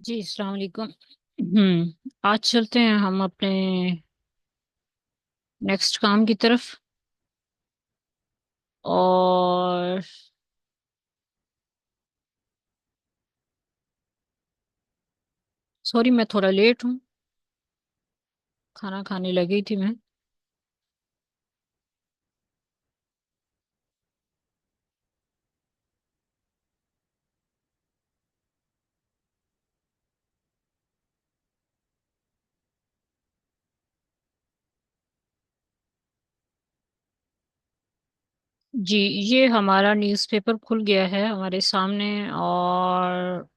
जी अस्सलाम वालेकुम। आज चलते हैं हम अपने नेक्स्ट काम की तरफ। और सॉरी, मैं थोड़ा लेट हूँ। खाना खाने लगी थी मैं। जी, ये हमारा न्यूज़पेपर खुल गया है हमारे सामने। और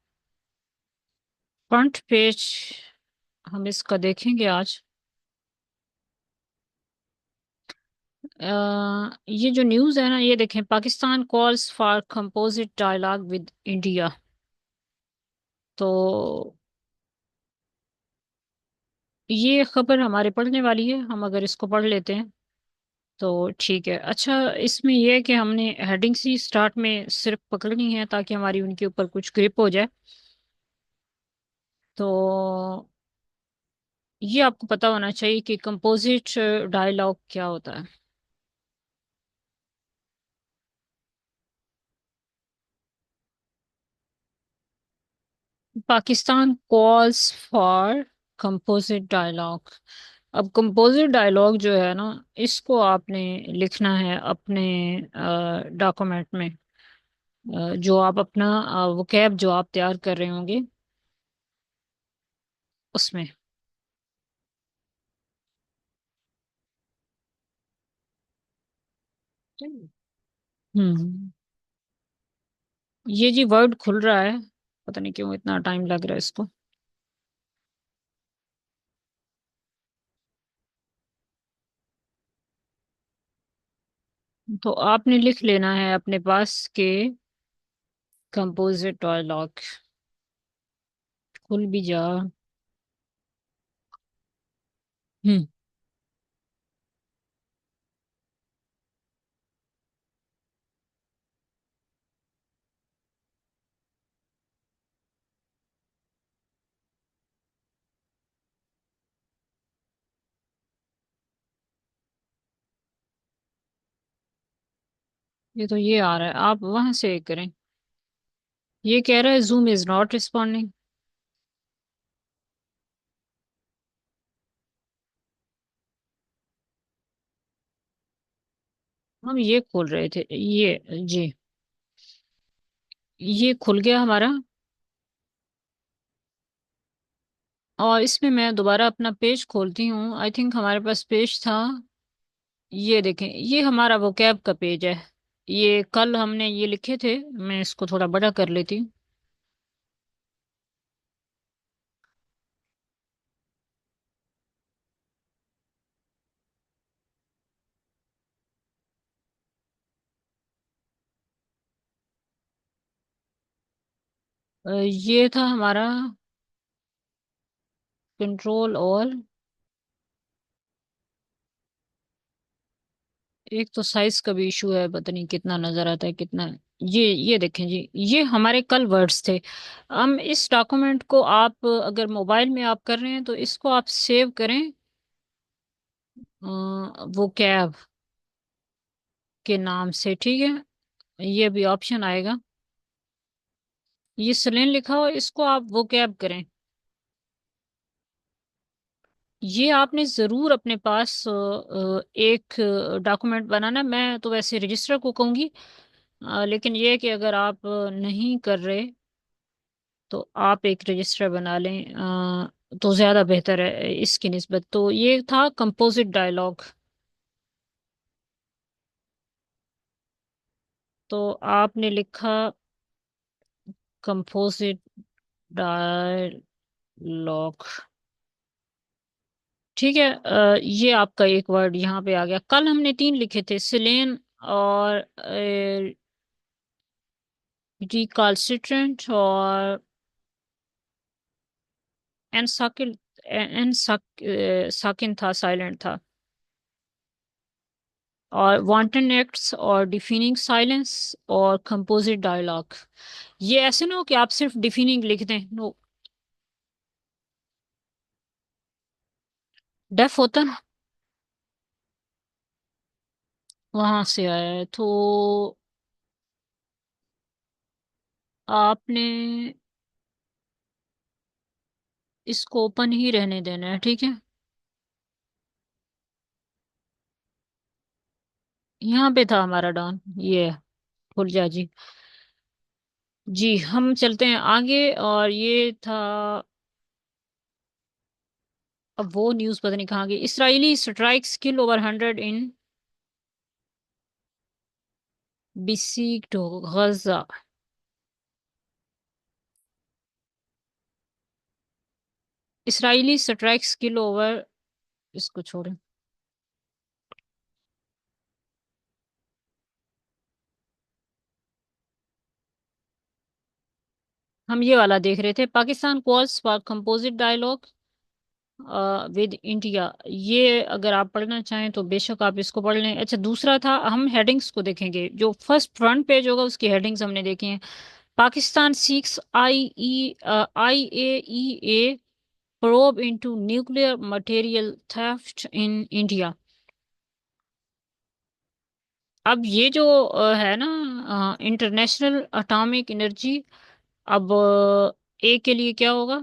फ्रंट पेज हम इसका देखेंगे आज। ये जो न्यूज़ है ना, ये देखें, Pakistan calls for composite dialogue with India. तो ये खबर हमारे पढ़ने वाली है, हम अगर इसको पढ़ लेते हैं तो ठीक है। अच्छा, इसमें यह है कि हमने हेडिंग सी स्टार्ट में सिर्फ पकड़नी है ताकि हमारी उनके ऊपर कुछ ग्रिप हो जाए। तो ये आपको पता होना चाहिए कि कंपोजिट डायलॉग क्या होता है। Pakistan calls for composite dialogue. अब कंपोजिट डायलॉग जो है ना, इसको आपने लिखना है अपने डॉक्यूमेंट में। जो आप अपना वोकैब जो आप तैयार कर रहे होंगे उसमें। हम्म। ये जी वर्ड खुल रहा है, पता नहीं क्यों इतना टाइम लग रहा है इसको। तो आपने लिख लेना है अपने पास के कंपोजिट डायलॉग। खुल भी जा। हम्म। ये तो ये आ रहा है, आप वहां से करें। ये कह रहा है जूम इज नॉट रिस्पॉन्डिंग। हम ये खोल रहे थे ये। जी, ये खुल गया हमारा। और इसमें मैं दोबारा अपना पेज खोलती हूँ। आई थिंक हमारे पास पेज था। ये देखें, ये हमारा वो कैब का पेज है। ये कल हमने ये लिखे थे। मैं इसको थोड़ा बड़ा कर लेती हूँ। ये था हमारा कंट्रोल और एक तो साइज का भी इशू है, पता नहीं कितना नजर आता है कितना। ये देखें जी, ये हमारे कल वर्ड्स थे। हम इस डॉक्यूमेंट को, आप अगर मोबाइल में आप कर रहे हैं तो इसको आप सेव करें वो कैब के नाम से, ठीक है। ये भी ऑप्शन आएगा, ये सलेन लिखा हो, इसको आप वो कैब करें। ये आपने ज़रूर अपने पास एक डॉक्यूमेंट बनाना। मैं तो वैसे रजिस्टर को कहूँगी, लेकिन ये है कि अगर आप नहीं कर रहे तो आप एक रजिस्टर बना लें, तो ज़्यादा बेहतर है इसकी निस्बत। तो ये था कंपोजिट डायलॉग। तो आपने लिखा कंपोजिट डायलॉग, ठीक है। ये आपका एक वर्ड यहाँ पे आ गया। कल हमने तीन लिखे थे, सिलेन और रिकाल्सिट्रेंट और एन साकिन। एन साकिन था, साइलेंट था। और वांटन एक्ट्स और डिफिनिंग साइलेंस और कंपोजिट डायलॉग। ये ऐसे ना हो कि आप सिर्फ डिफिनिंग लिख दें, नो। डेफ होता ना, वहां से आया है। तो आपने इसको ओपन ही रहने देना है, ठीक है। यहाँ पे था हमारा डॉन, ये खुल जा जी। जी हम चलते हैं आगे, और ये था, अब वो न्यूज़ पता नहीं कहाँ गई। Israeli strikes kill over 100 in besieged Gaza. Israeli strikes kill over, इसको छोड़ें। हम ये वाला देख रहे थे, Pakistan calls for composite dialogue with India. ये अगर आप पढ़ना चाहें तो बेशक आप इसको पढ़ लें। अच्छा, दूसरा था, हम हेडिंग्स को देखेंगे। जो फर्स्ट फ्रंट पेज होगा उसकी हेडिंग्स हमने देखी हैं। Pakistan seeks IAEA probe into nuclear material theft in India। अब ये जो है ना, इंटरनेशनल एटॉमिक एनर्जी, अब ए के लिए क्या होगा?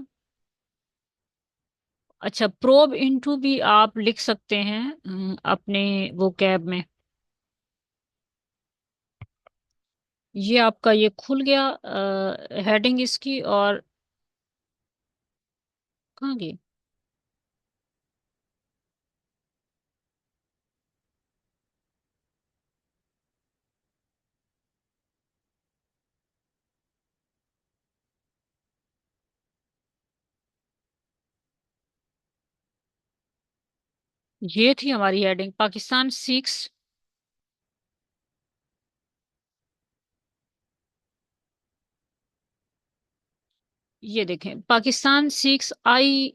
अच्छा, प्रोब इनटू भी आप लिख सकते हैं अपने वो कैब में। ये आपका ये खुल गया हेडिंग इसकी, और कहाँ गई? ये थी हमारी हेडिंग, पाकिस्तान सीक्स। ये देखें, पाकिस्तान सीक्स IAEA।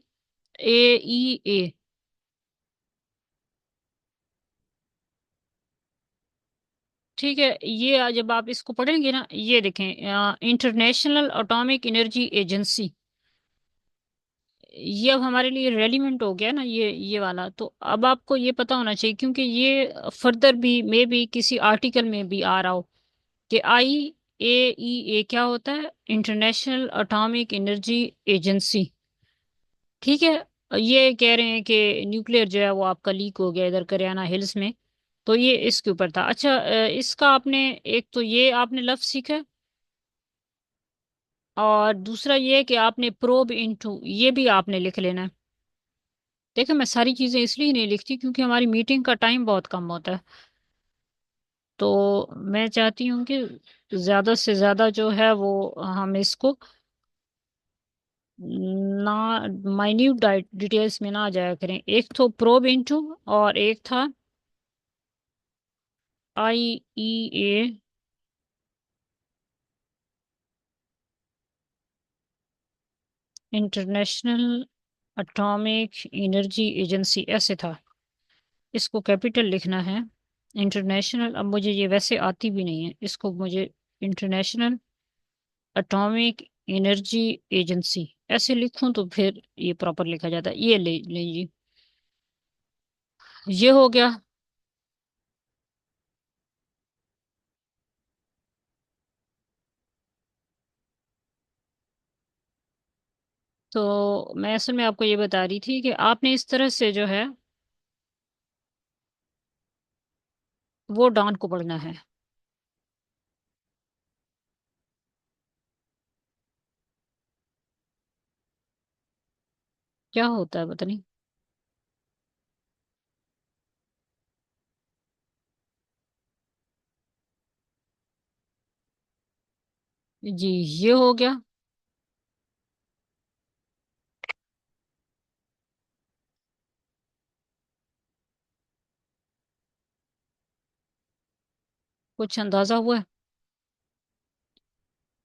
ठीक है, ये जब आप इसको पढ़ेंगे ना, ये देखें, इंटरनेशनल एटॉमिक एनर्जी एजेंसी। ये अब हमारे लिए रेलिवेंट हो गया ना, ये वाला। तो अब आपको ये पता होना चाहिए, क्योंकि ये फर्दर भी मे भी किसी आर्टिकल में भी आ रहा हो कि IAEA क्या होता है, इंटरनेशनल एटॉमिक एनर्जी एजेंसी। ठीक है। ये कह रहे हैं कि न्यूक्लियर जो है वो आपका लीक हो गया इधर करियाना हिल्स में। तो ये इसके ऊपर था। अच्छा, इसका आपने, एक तो ये आपने लफ्ज सीखा, और दूसरा ये कि आपने प्रोब इनटू ये भी आपने लिख लेना है। देखो, मैं सारी चीज़ें इसलिए नहीं लिखती क्योंकि हमारी मीटिंग का टाइम बहुत कम होता है। तो मैं चाहती हूँ कि ज़्यादा से ज़्यादा जो है वो हम इसको ना माइन्यूट डिटेल्स में ना जाया करें। एक तो प्रोब इनटू, और एक था IEA, international atomic energy agency, ऐसे था। इसको कैपिटल लिखना है, इंटरनेशनल। अब मुझे ये वैसे आती भी नहीं है, इसको मुझे इंटरनेशनल एटॉमिक एनर्जी एजेंसी ऐसे लिखूं तो फिर ये प्रॉपर लिखा जाता है। ये ले लीजिए, ये हो गया। तो मैं असल में आपको ये बता रही थी कि आपने इस तरह से जो है वो डॉन को पढ़ना है। क्या होता है पता नहीं। जी, ये हो गया। कुछ अंदाजा हुआ है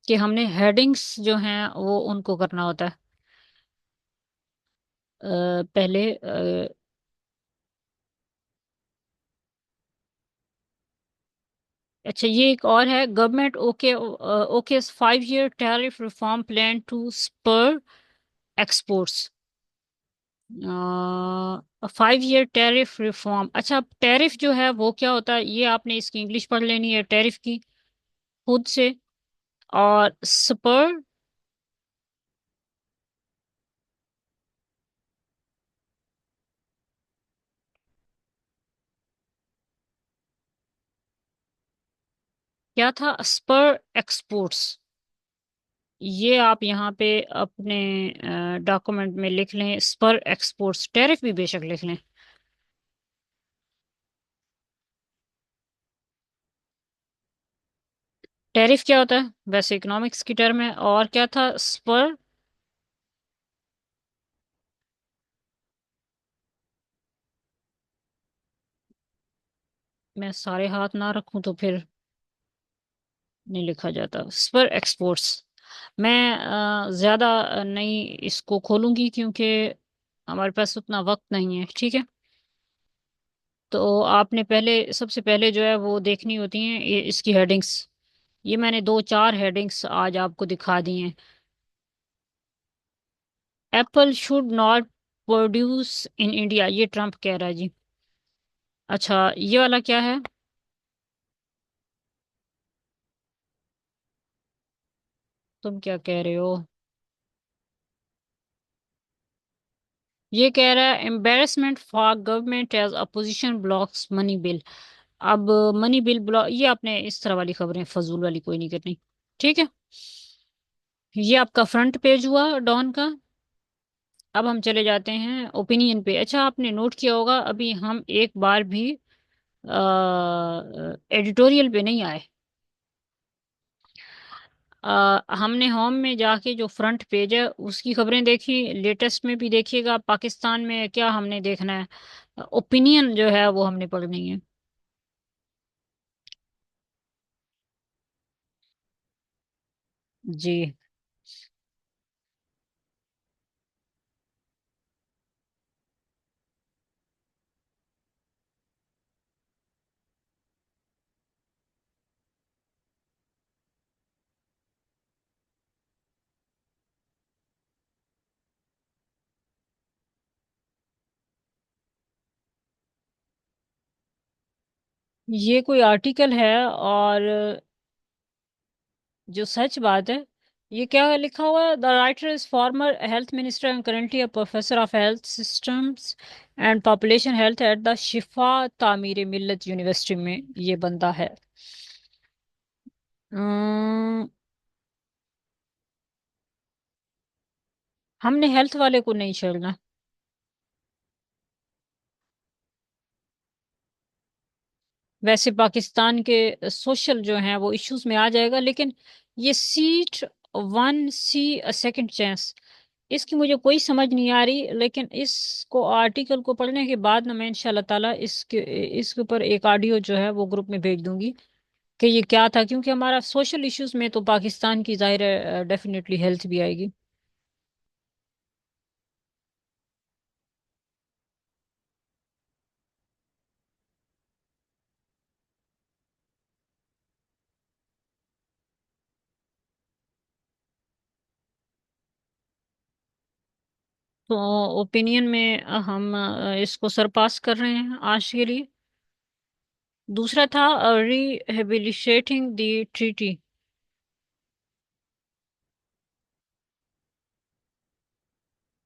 कि हमने हेडिंग्स जो हैं वो उनको करना होता है पहले। अच्छा, ये एक और है, government okay okay 5 year tariff reform plan to spur exports. 5 year tariff reform. अच्छा, टैरिफ जो है वो क्या होता है, ये आपने इसकी इंग्लिश पढ़ लेनी है टैरिफ की खुद से। और स्पर क्या था, स्पर एक्सपोर्ट्स। ये आप यहाँ पे अपने डॉक्यूमेंट में लिख लें, स्पर एक्सपोर्ट्स, टैरिफ भी बेशक लिख लें। टैरिफ क्या होता है वैसे इकोनॉमिक्स की टर्म है, और क्या था स्पर। मैं सारे हाथ ना रखूं तो फिर नहीं लिखा जाता, स्पर एक्सपोर्ट्स। मैं ज्यादा नहीं इसको खोलूंगी क्योंकि हमारे पास उतना वक्त नहीं है, ठीक है। तो आपने पहले, सबसे पहले जो है वो देखनी होती हैं ये इसकी हेडिंग्स। ये मैंने 2 4 हेडिंग्स आज आपको दिखा दी हैं। Apple should not produce in India, ये ट्रम्प कह रहा है जी। अच्छा, ये वाला क्या है? तुम क्या कह रहे हो? ये कह रहा है embarrassment for government as opposition blocks money bill. अब मनी बिल ब्लॉक, ये आपने इस तरह वाली खबरें फजूल वाली कोई नहीं करनी, ठीक है। ये आपका फ्रंट पेज हुआ डॉन का। अब हम चले जाते हैं ओपिनियन पे। अच्छा, आपने नोट किया होगा अभी हम एक बार भी एडिटोरियल पे नहीं आए। हमने होम में जाके जो फ्रंट पेज है उसकी खबरें देखी, लेटेस्ट में भी देखिएगा, पाकिस्तान में क्या हमने देखना है, ओपिनियन जो है वो हमने पढ़नी है। जी। ये कोई आर्टिकल है, और जो सच बात है, ये क्या लिखा हुआ है, the writer is farmer health minister and currently a professor of health systems and population health at the शिफा तामीर मिल्लत यूनिवर्सिटी में ये बंदा है। अम्म, हमने हेल्थ वाले को नहीं छेड़ना। वैसे पाकिस्तान के सोशल जो हैं वो इश्यूज में आ जाएगा, लेकिन ये seat 1C a second chance, इसकी मुझे कोई समझ नहीं आ रही। लेकिन इसको आर्टिकल को पढ़ने के बाद ना मैं इंशाल्लाह ताला इसके ऊपर एक ऑडियो जो है वो ग्रुप में भेज दूंगी कि ये क्या था, क्योंकि हमारा सोशल इश्यूज में तो पाकिस्तान की जाहिर है डेफिनेटली हेल्थ भी आएगी। तो ओपिनियन में हम इसको सरपास कर रहे हैं आज के लिए। दूसरा था रिहेबिलिटेटिंग द ट्रीटी,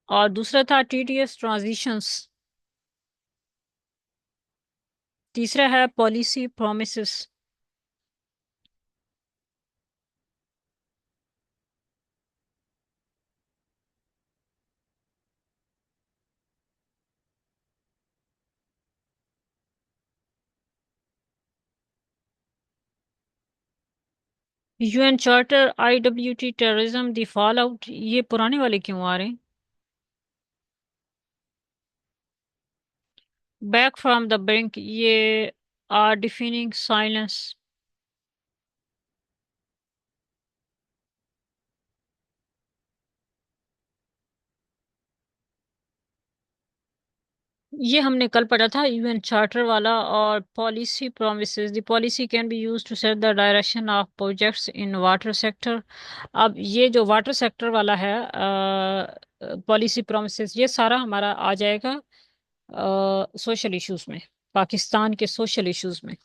और दूसरा था TTS ट्रांजिशंस। तीसरा है policy promises. UN charter, IWT terrorism, the fall out, ये पुराने वाले क्यों आ रहे हैं? बैक फ्रॉम द ब्रिंक, ये आर डिफिनिंग साइलेंस। ये हमने कल पढ़ा था UN चार्टर वाला। और policy promises, the policy can be use to set the direction of projects in water sector. अब ये जो वाटर सेक्टर वाला है, पॉलिसी प्रोमिसेस, ये सारा हमारा आ जाएगा सोशल इश्यूज में, पाकिस्तान के सोशल इश्यूज में।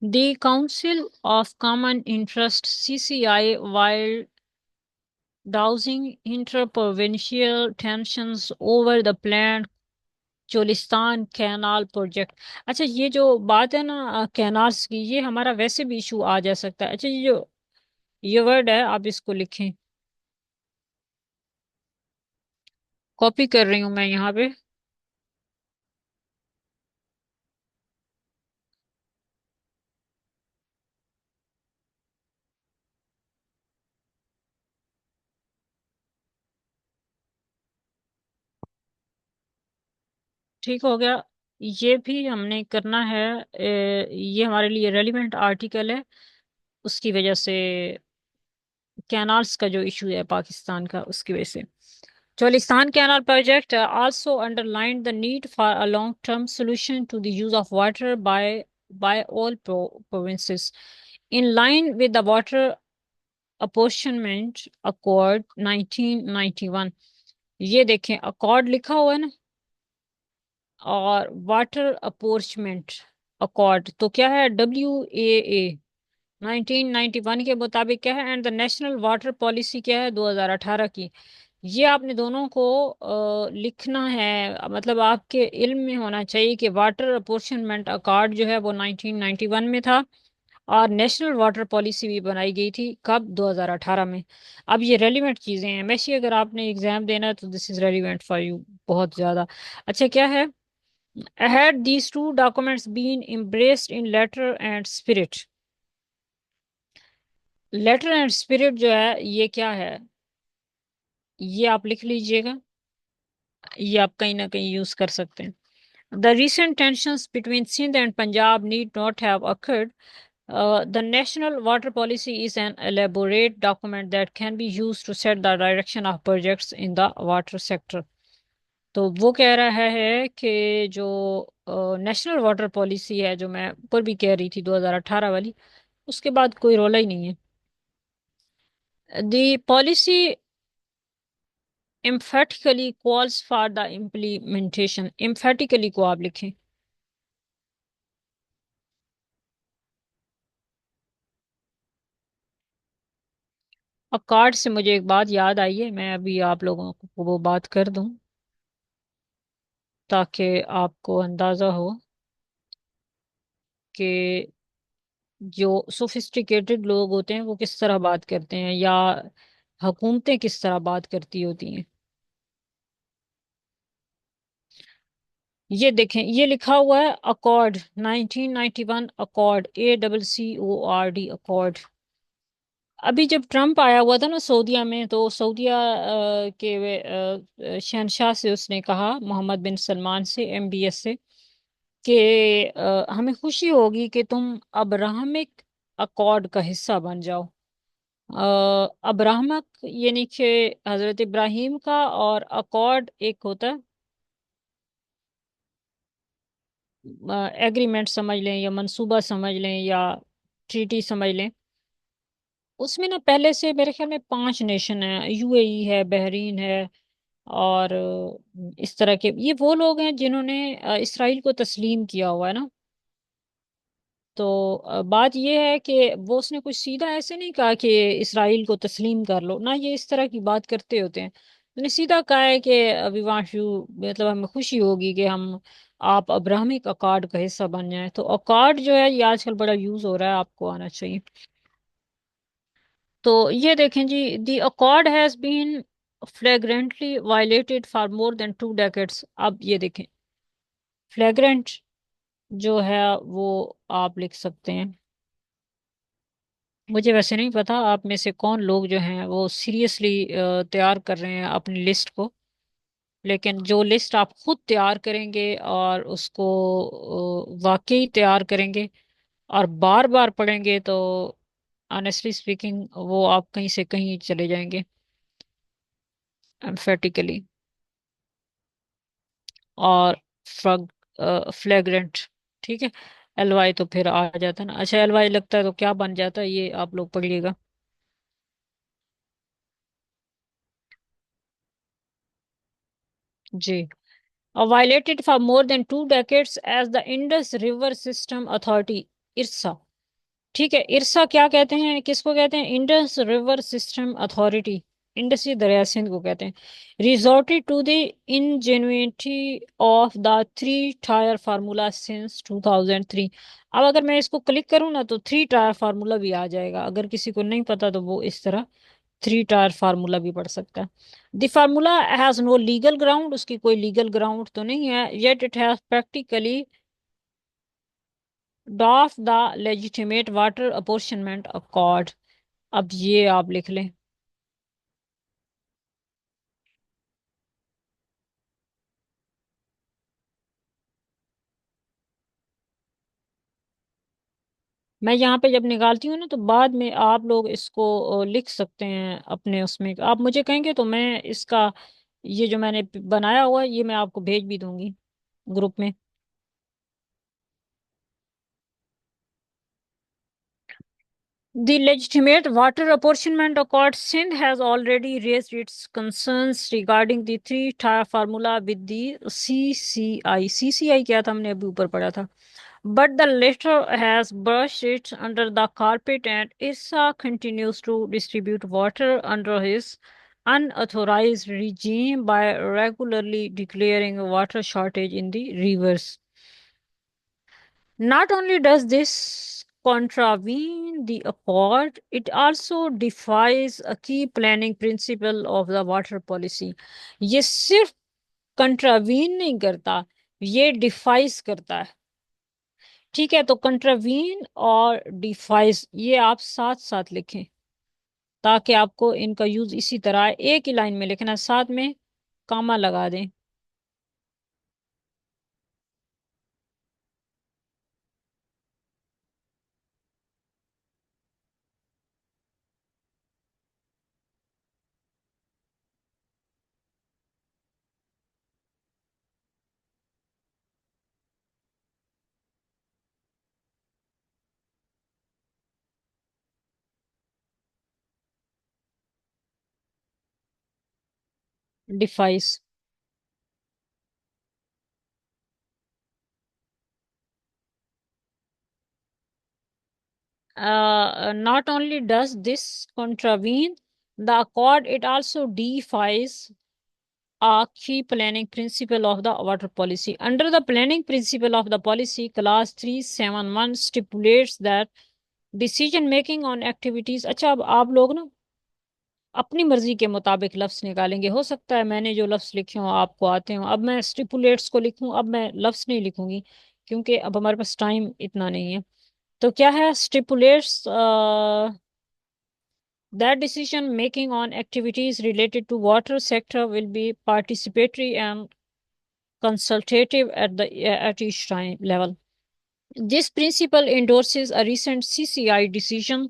The Council of Common Interest CCI, while dousing interprovincial tensions over the planned Cholistan canal project. अच्छा, ये जो बात है ना कैनाल्स की, ये हमारा वैसे भी इशू आ जा सकता है। अच्छा, ये जो ये वर्ड है, आप इसको लिखें। कॉपी कर रही हूँ मैं यहाँ पे। ठीक हो गया। ये भी हमने करना है। ये हमारे लिए रेलिवेंट आर्टिकल है, उसकी वजह से कैनाल्स का जो इशू है पाकिस्तान का, उसकी वजह से। Cholistan Canal project also underlined the need for a long-term solution to the use of water by all provinces, in line with the Water Apportionment Accord 1991। ये देखें, अकॉर्ड लिखा हुआ है ना, और वाटर अपोर्चमेंट अकॉर्ड तो क्या है, WAA 1991 के मुताबिक क्या है, and the national water policy क्या है, 2018 की। ये आपने दोनों को लिखना है, मतलब आपके इल्म में होना चाहिए कि वाटर अपोर्शनमेंट अकॉर्ड जो है वो 1991 में था, और नेशनल वाटर पॉलिसी भी बनाई गई थी कब, 2018 में। अब ये रेलिवेंट चीज़ें हैं, वैसे अगर आपने एग्जाम देना है तो this is relevant for you बहुत ज़्यादा। अच्छा, क्या है, had these two documents been embraced in letter and spirit। Letter and spirit जो है ये क्या है, ये आप लिख लीजिएगा, ये आप कहीं ना कहीं यूज कर सकते हैं। The recent tensions between Sindh and Punjab need not have occurred. The National Water Policy is an elaborate document that can be used to set the direction of projects in the water sector। तो वो कह रहा है कि जो national water policy है, जो मैं ऊपर भी कह रही थी 2018 वाली, उसके बाद कोई रोला ही नहीं है। The policy emphatically calls for the implementation। emphatically को आप लिखें। और कार्ड से मुझे एक बात याद आई है, मैं अभी आप लोगों को वो बात कर दूं, ताकि आपको अंदाजा हो कि जो सोफिस्टिकेटेड लोग होते हैं वो किस तरह बात करते हैं, या हुकूमतें किस तरह बात करती होती हैं। ये देखें, ये लिखा हुआ है अकॉर्ड 1991 अकॉर्ड, ACCORD अकॉर्ड। अभी जब ट्रम्प आया हुआ था ना सऊदीया में, तो सऊदीया के शहनशाह से उसने कहा, मोहम्मद बिन सलमान से, MBS से, कि हमें खुशी होगी कि तुम अब्राहमिक अकॉर्ड का हिस्सा बन जाओ। अब्राहमक यानी कि हजरत इब्राहिम का, और अकॉर्ड एक होता है, एग्रीमेंट समझ लें, या मंसूबा समझ लें, या ट्रीटी समझ लें। उसमें ना पहले से मेरे ख्याल में 5 नेशन है, UAE है, बहरीन है, और इस तरह के ये वो लोग हैं जिन्होंने इसराइल को तस्लीम किया हुआ है ना। तो बात यह है कि वो उसने कुछ सीधा ऐसे नहीं कहा कि इसराइल को तस्लीम कर लो ना, ये इस तरह की बात करते होते हैं। उसने सीधा कहा है कि विवाह यू, मतलब हमें खुशी होगी कि हम आप अब्राहमिक अकॉर्ड का हिस्सा बन जाए। तो अकॉर्ड जो है ये आजकल बड़ा यूज हो रहा है, आपको आना चाहिए। तो ये देखें जी, the accord has been flagrantly violated for more than 2 decades। अब ये देखें, फ्लैग्रेंट जो है वो आप लिख सकते हैं। मुझे वैसे नहीं पता आप में से कौन लोग जो हैं वो सीरियसली तैयार कर रहे हैं अपनी लिस्ट को, लेकिन जो लिस्ट आप खुद तैयार करेंगे और उसको वाकई तैयार करेंगे और बार बार पढ़ेंगे, तो ऑनेस्टली स्पीकिंग वो आप कहीं से कहीं चले जाएंगे एम्फेटिकली। और फ्रग फ्लैग्रेंट, ठीक है। LY तो फिर आ जाता है ना। अच्छा, LY लगता है तो क्या बन जाता है, ये आप लोग पढ़िएगा। जी, violated for more than 2 decades as the Indus River System Authority, IRSA। ठीक है, इरसा क्या कहते हैं, किसको कहते हैं? इंडस रिवर सिस्टम अथॉरिटी, इंडसी दरिया सिंध को कहते हैं। Resorted to the ingenuity of the three tier formula since 2003। अब अगर मैं इसको क्लिक करूँ ना तो थ्री टायर फार्मूला भी आ जाएगा, अगर किसी को नहीं पता तो वो इस तरह थ्री टायर फार्मूला भी पढ़ सकता है। The formula has no legal ground, उसकी कोई लीगल ग्राउंड तो नहीं है, yet it has practically dwarfed the legitimate water apportionment accord. अब ये आप लिख लें। मैं यहाँ पे जब निकालती हूँ ना तो बाद में आप लोग इसको लिख सकते हैं अपने उसमें, आप मुझे कहेंगे तो मैं इसका ये जो मैंने बनाया हुआ है ये मैं आपको भेज भी दूंगी ग्रुप में। The legitimate water apportionment accord Sindh has already raised its concerns regarding the three-tier formula with the CCI। CCI क्या था, हमने अभी ऊपर पढ़ा था। But the latter has brushed it under the carpet and IRSA continues to distribute water under his unauthorized regime by regularly declaring a water shortage in the rivers. Not only does this contravene the accord, it also defies a key planning principle of the water policy। ये सिर्फ कंट्रावीन नहीं करता, ये defies करता है। ठीक है, तो कंट्रावीन और डिफाइस ये आप साथ साथ लिखें ताकि आपको इनका यूज इसी तरह एक ही लाइन में लिखना है, साथ में कामा लगा दें। Defies. Not only does this contravene the accord, it also defies a key planning principle of the water policy. Under the planning principle of the policy, clause 371 stipulates that decision making on activities। अच्छा, अब आप लोग ना अपनी मर्जी के मुताबिक लफ्ज निकालेंगे, हो सकता है मैंने जो लफ्ज लिखे हों आपको आते हों। अब मैं स्टिपुलेट्स को लिखूं, अब मैं लफ्ज नहीं लिखूंगी क्योंकि अब हमारे पास टाइम इतना नहीं है। तो क्या है स्टिपुलेट्स? That decision making on activities related to water sector will be participatory and consultative at each time level. This principle endorses a recent CCI decision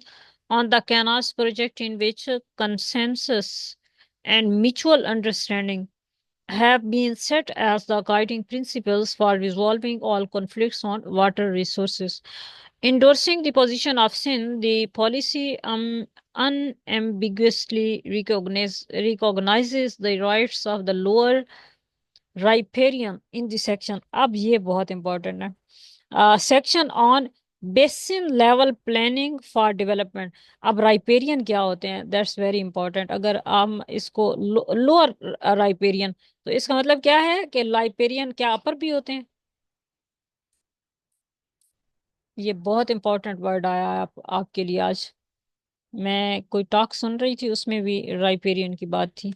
on the Canas project in which consensus and mutual understanding have been set as the guiding principles for resolving all conflicts on water resources. Endorsing the position of Sindh, the policy unambiguously recognizes the rights of the lower riparian in the section। अब ये बहुत important है, section on basin level planning for development. अब riparian क्या होते हैं, that's very important. अगर हम इसको लोअर राइपेरियन, तो इसका मतलब क्या है कि लाइपेरियन क्या अपर भी होते हैं? ये बहुत इंपॉर्टेंट वर्ड आया है आपके लिए आज। मैं कोई टॉक सुन रही थी उसमें भी राइपेरियन की बात थी।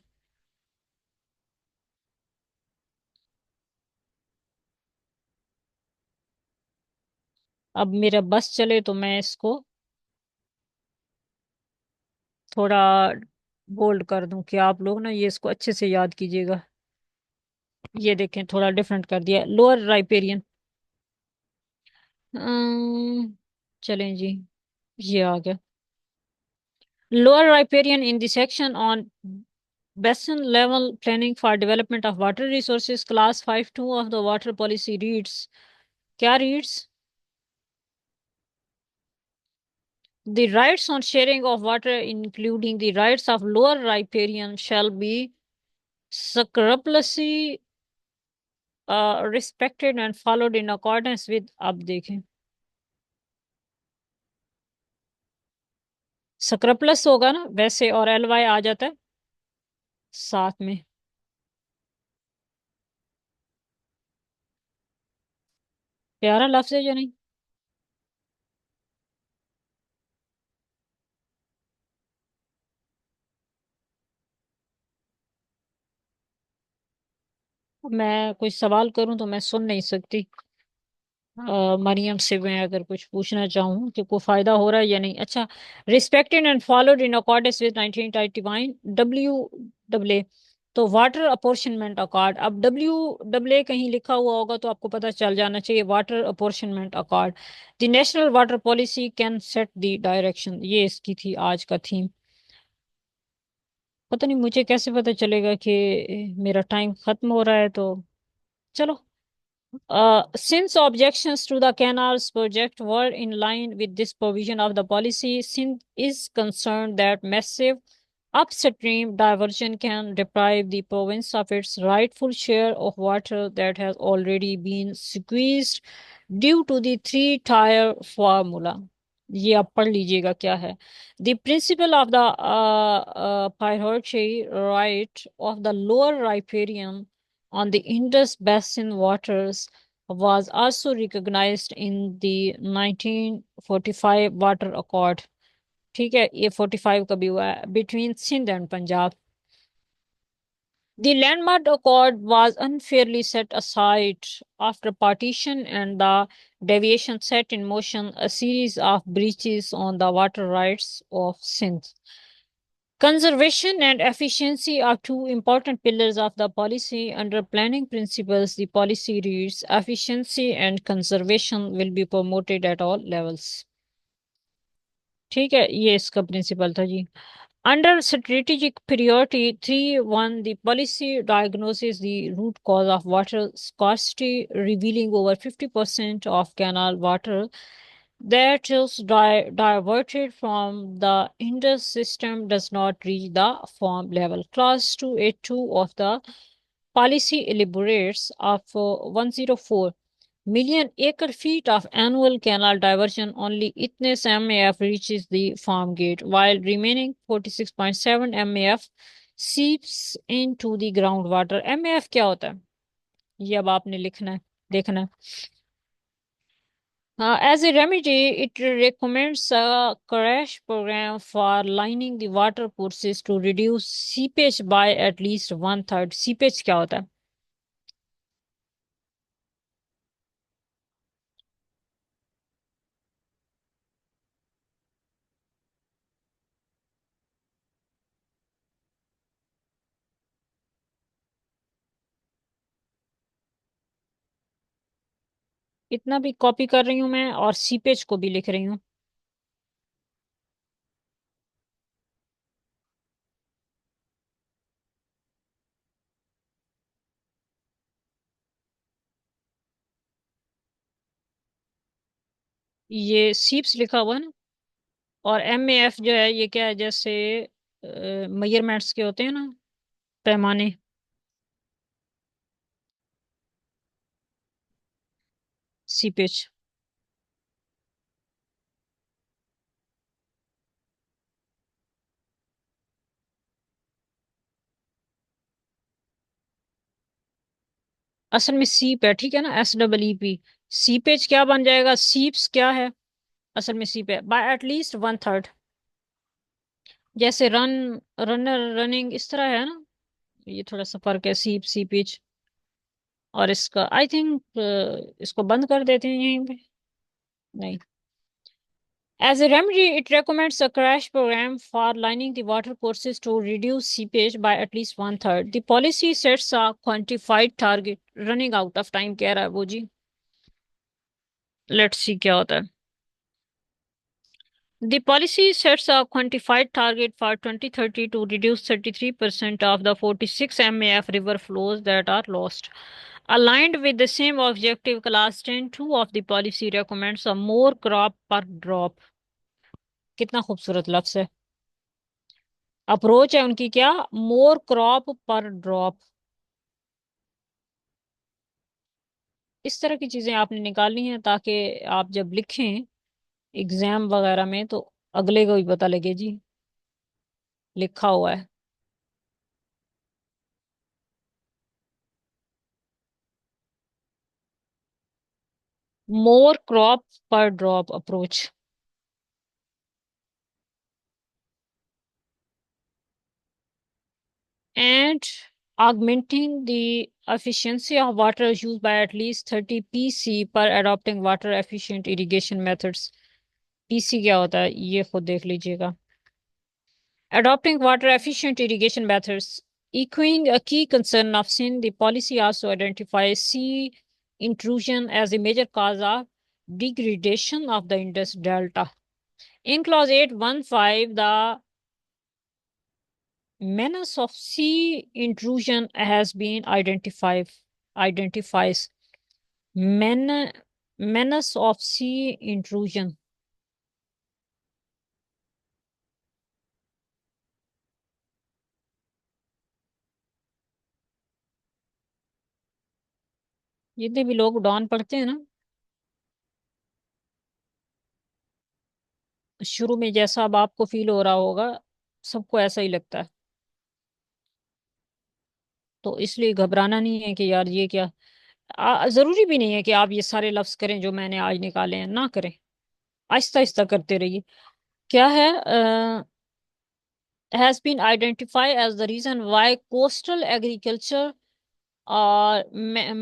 अब मेरा बस चले तो मैं इसको थोड़ा बोल्ड कर दूं कि आप लोग ना ये इसको अच्छे से याद कीजिएगा। ये देखें, थोड़ा डिफरेंट कर दिया, लोअर राइपेरियन। चलें जी, ये आ गया। Lower riparian in the section on basin level planning for development of water resources, class 5(2) of the water policy reads, क्या reads? The rights on sharing of water, including the rights of lower riparian, shall be scrupulously respected and followed in accordance with, अब देखें स्क्रप्लस होगा ना वैसे, और L Y आ जाता है साथ में। प्यारा लफ्ज है या नहीं? मैं कोई सवाल करूं तो मैं सुन नहीं सकती। मरियम से मैं अगर कुछ पूछना चाहूँ कि कोई फायदा हो रहा है या नहीं। अच्छा, respected and followed in accordance with 1991 WA। तो वाटर अपोर्शनमेंट अकॉर्ड, अब WA कहीं लिखा हुआ होगा तो आपको पता चल जाना चाहिए, water apportionment accord. The national water policy can set the direction, ये इसकी थी आज का थीम। पता नहीं मुझे कैसे पता चलेगा कि मेरा टाइम खत्म हो रहा है, तो चलो। Since objections to the canals project were in line with this provision of the policy, Sindh is concerned that massive upstream diversion can deprive the province of its rightful share of water that has already been squeezed due to the three-tier formula. ये आप पढ़ लीजिएगा क्या है। The principle of the priority right of the lower riparian on the Indus Basin waters was also recognized in the 1945 Water Accord। ठीक है, ये 45 का भी हुआ है, between Sindh and Punjab। The landmark accord was unfairly set aside after partition, and the deviation set in motion a series of breaches on the water rights of Sindh। Conservation and efficiency are two important pillars of the policy. Under planning principles, the policy reads, efficiency and conservation will be promoted at all levels। ठीक है, ये इसका principal था जी। Under strategic priority 3.1, the policy diagnoses the root cause of water scarcity, revealing over 50% of canal water that is diverted from the Indus system does not reach the farm level। Clause 282 of the policy elaborates of 104 million acre feet of annual canal diversion, only itnes MAF reaches the farm gate, while remaining 46.7 MAF seeps into the groundwater। MAF क्या होता है ये अब आपने लिखना है, देखना है। As a remedy, it recommends a crash program for lining the water courses to reduce seepage by at least one third। Seepage क्या होता है? इतना भी कॉपी कर रही हूँ मैं, और सीपेज को भी लिख रही हूँ। ये सीप्स लिखा हुआ है ना, और MAF जो है ये क्या है, जैसे मेजरमेंट्स के होते हैं ना, पैमाने। सीपेज। असल में सीप है, ठीक है ना, SEEP। सीपेज क्या बन जाएगा, सीप्स क्या है? असल में सीप है, बाय एटलीस्ट वन थर्ड। जैसे रनर, रनिंग इस तरह है ना, ये थोड़ा सा फर्क है, सीप सीपेज। और इसका आई थिंक इसको बंद कर देते हैं यहीं पे। नहीं। As a remedy, it recommends a crash program for lining the water courses to reduce seepage by at least one third। The policy sets a quantified target। Running out of time कह रहा है वो जी। Let's see क्या होता है। The policy sets a quantified target for 2030 to reduce 33% of the 46 MAF river flows that are lost। Aligned with the same objective, class 10.2 of the policy recommends a more crop per drop। कितना खूबसूरत लफ्ज है। Approach है उनकी क्या, more crop पर drop. इस तरह की चीजें आपने निकालनी है ताकि आप जब लिखें एग्जाम वगैरह में तो अगले को भी पता लगे जी लिखा हुआ है। मोर क्रॉप पर drop approach and augmenting the efficiency of water use by at least 30 pc per adopting water efficient irrigation methods। PC क्या होता है ये खुद देख लीजिएगा। Adopting water efficient irrigation methods. Echoing a key concern of sin, the policy also identifies sea intrusion as a major cause of degradation of the Indus Delta. In clause 815, the menace of sea intrusion has been identifies Men, menace of sea intrusion। जितने भी लोग don पढ़ते हैं ना, शुरू में जैसा अब आपको फील हो रहा होगा सबको ऐसा ही लगता है। तो इसलिए घबराना नहीं है कि यार ये क्या। जरूरी भी नहीं है कि आप ये सारे लफ्ज करें जो मैंने आज निकाले हैं, ना करें। आहिस्ता आहिस्ता करते रहिए। क्या है, has been identified as the reason why coastal agriculture or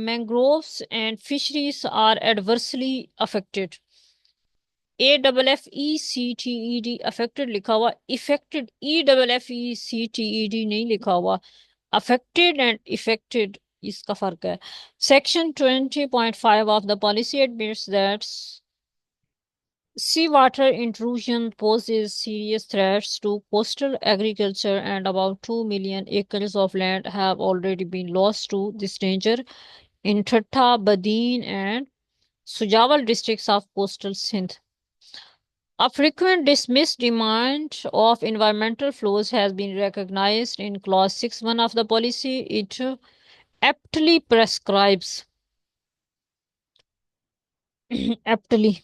mangroves and fisheries are adversely affected। AFFECTED affected लिखा हुआ, affected EFFECTED नहीं लिखा हुआ। affected and affected इसका फर्क है। Section 20.5 of the policy admits that seawater intrusion poses serious threats to coastal agriculture and about 2 million acres of land have already been lost to this danger in Thatta, Badin and Sujawal districts of coastal Sindh। A frequent dismissed demand of environmental flows has been recognized in Clause 6.1 of the policy. It aptly prescribes aptly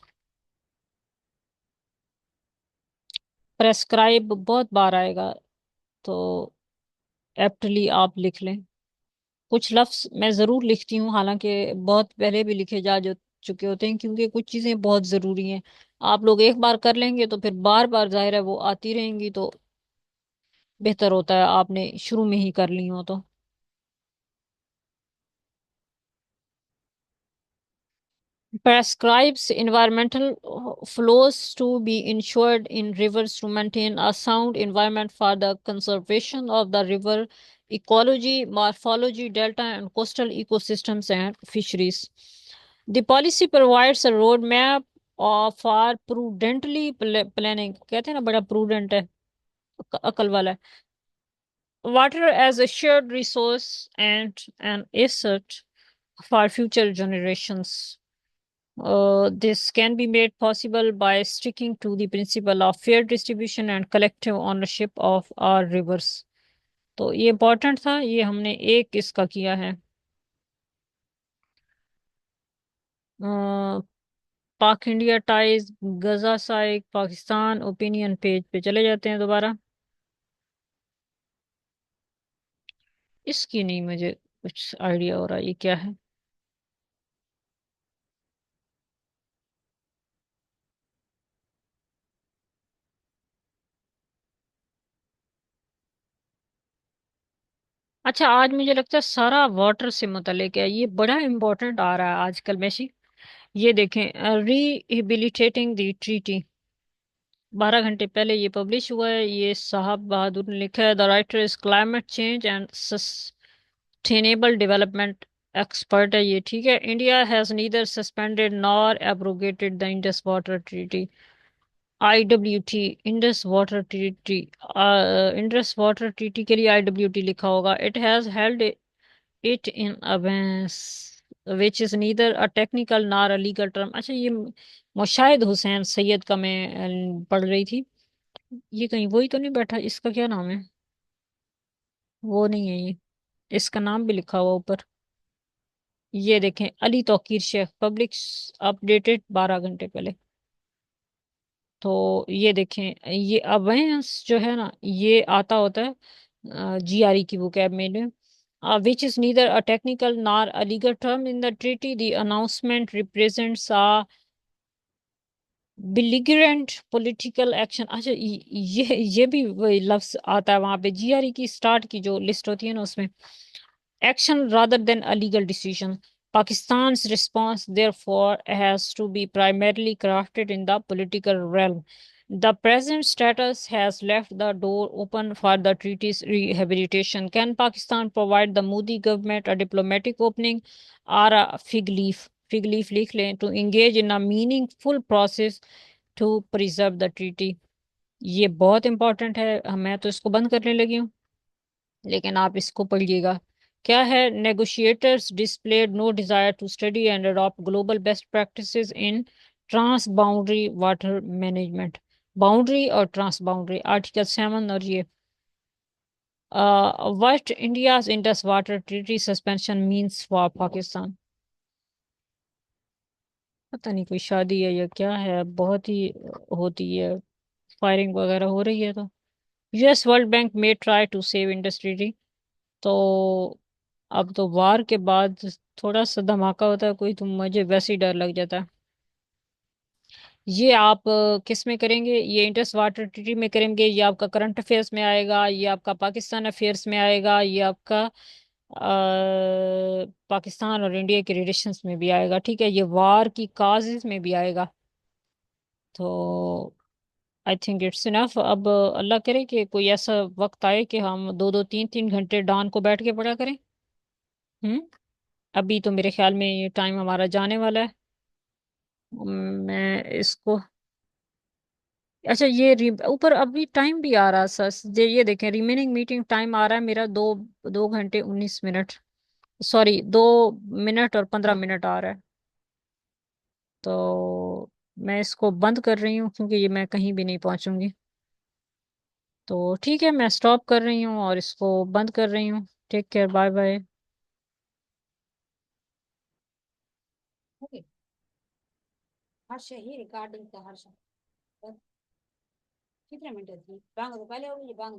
prescribe बहुत बार आएगा, तो aptly आप लिख लें। कुछ लफ्ज मैं ज़रूर लिखती हूँ, हालांकि बहुत पहले भी लिखे जा जो चुके होते हैं, क्योंकि कुछ चीज़ें बहुत ज़रूरी हैं। आप लोग एक बार कर लेंगे तो फिर बार बार जाहिर है वो आती रहेंगी, तो बेहतर होता है आपने शुरू में ही कर ली हो तो। Prescribes environmental flows to be ensured in rivers to maintain a sound environment for the conservation of the river ecology, morphology, delta, and coastal ecosystems and fisheries। The policy provides a roadmap for prudently planning, कहते हैं ना बड़ा prudent है, अकल वाला है। Water as a shared resource and an asset for future generations। This can be made possible by sticking to the principle of fair distribution and collective ownership of our rivers। तो ये important था, ये हमने एक इसका किया है। पाक इंडिया टाइज, गजा साइक, पाकिस्तान ओपिनियन पेज पे चले जाते हैं दोबारा। इसकी नहीं मुझे कुछ आइडिया हो रहा ये क्या है। अच्छा, आज मुझे लगता है सारा वाटर से मुतल्लिक है, ये बड़ा इम्पोर्टेंट आ रहा है आजकल मैसी। ये देखें, रिहेबिलिटेटिंग द ट्रीटी, 12 घंटे पहले ये पब्लिश हुआ है। ये साहब बहादुर ने लिखा है, the writer is climate change and sustainable development expert है ये, ठीक है। India has neither suspended nor abrogated the Indus water treaty, IWT, Indus water treaty. Indus water treaty के लिए IWT लिखा होगा। It has held it in abeyance which is neither a technical nor a legal term. अच्छा, ये मुशाहिद हुसैन सैयद का मैं पढ़ रही थी। ये कहीं वही तो नहीं बैठा, इसका क्या नाम है? वो नहीं है ये, इसका नाम भी लिखा हुआ ऊपर। ये देखें, अली तौकीर शेख, पब्लिक अपडेटेड 12 घंटे पहले। तो ये देखें, ये अवेयंस जो है ना, ये आता होता है जीआरई की वोकैब में, which is neither a technical nor a legal term in the treaty. The announcement represents a belligerent political action। अच्छा, ये भी वही लफ्ज आता है वहां पे, जीआरई की स्टार्ट की जो लिस्ट होती है ना, उसमें action rather than a legal decision. Pakistan's response, therefore, has to be primarily crafted in the political realm. The present status has left the door open for the treaty's rehabilitation. Can Pakistan provide the Modi government a diplomatic opening or a fig leaf? Fig leaf लिख लें, to engage in a meaningful process to preserve the treaty। ये बहुत important है, मैं तो इसको बंद करने लगी हूँ, लेकिन आप इसको पढ़िएगा। क्या है? Negotiators displayed no desire to study and adopt global best practices in trans boundary water management. Boundary और ट्रांस बाउंड्री, आर्टिकल 7। और ये what India's Indus water treaty suspension means for Pakistan. पता नहीं कोई शादी है या क्या है, बहुत ही होती है, फायरिंग वगैरह हो रही है। तो यूएस वर्ल्ड बैंक में ट्राई टू सेव इंडस्ट्री। तो अब तो वार के बाद थोड़ा सा धमाका होता है कोई, तो मुझे वैसे ही डर लग जाता है। ये आप किस में करेंगे? ये इंडस वाटर ट्रीटी में करेंगे, ये आपका करंट अफेयर्स में आएगा, ये आपका पाकिस्तान अफेयर्स में आएगा, ये आपका पाकिस्तान और इंडिया के रिलेशंस में भी आएगा, ठीक है, ये वार की काजेज में भी आएगा। तो आई थिंक इट्स इनफ। अब अल्लाह करे कि कोई ऐसा वक्त आए कि हम 2-2 3-3 घंटे डॉन को बैठ के पढ़ा करें। हम्म। अभी तो मेरे ख्याल में ये टाइम हमारा जाने वाला है। मैं इसको, अच्छा, ये ऊपर अभी टाइम भी आ रहा है सर, ये देखें, रिमेनिंग मीटिंग टाइम आ रहा है मेरा 2 2 घंटे 19 मिनट, सॉरी 2 मिनट और 15 मिनट आ रहा है। तो मैं इसको बंद कर रही हूँ क्योंकि ये मैं कहीं भी नहीं पहुंचूंगी। तो ठीक है, मैं स्टॉप कर रही हूँ और इसको बंद कर रही हूँ। Take care, bye bye. Harsh ही रिकॉर्डिंग का हर्ष कितने मिनट थी बांग तो पहले होगी बांग